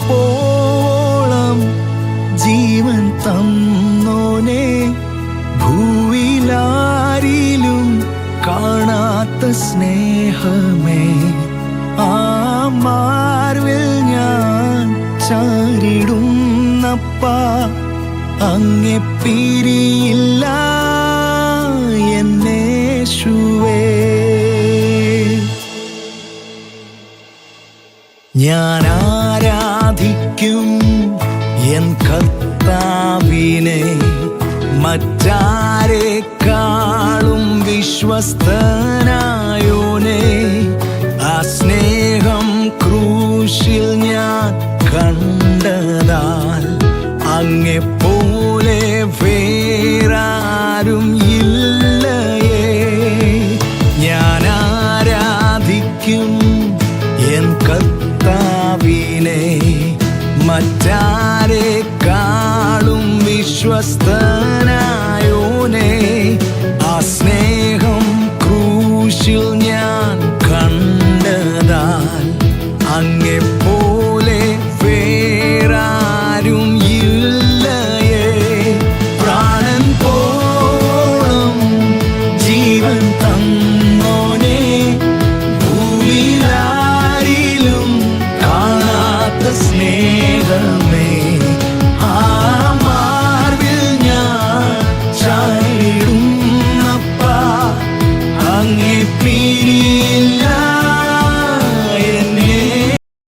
പോളം ജീവൻ തന്നോനെ, ഭൂവിലാരിലും കാണാത്ത സ്നേഹമേ, ആ മാർവിൽ ഞാൻ ചാരിടുന്നപ്പാ, അങ്ങെ പിരിയില്ല എന്നേശുവേ. ഞാൻ ആരാധിക്കും എൻ കർത്താവിനെ, മറ്റാരെക്കാളും വിശ്വസ്തനായോനെ. ആ സ്നേഹം ക്രൂശിൽ ഞാൻ കണ്ടതാൽ അങ്ങെപ്പോലെ വേറാരും ഇല്ലയേ. ഞാൻ ആരാധിക്കും എൻ കർത്താവിനെ, മറ്റാരെക്കാളും വിശ്വസ്തനായോനെ. ആ സ്നേഹം ക്രൂശിൽ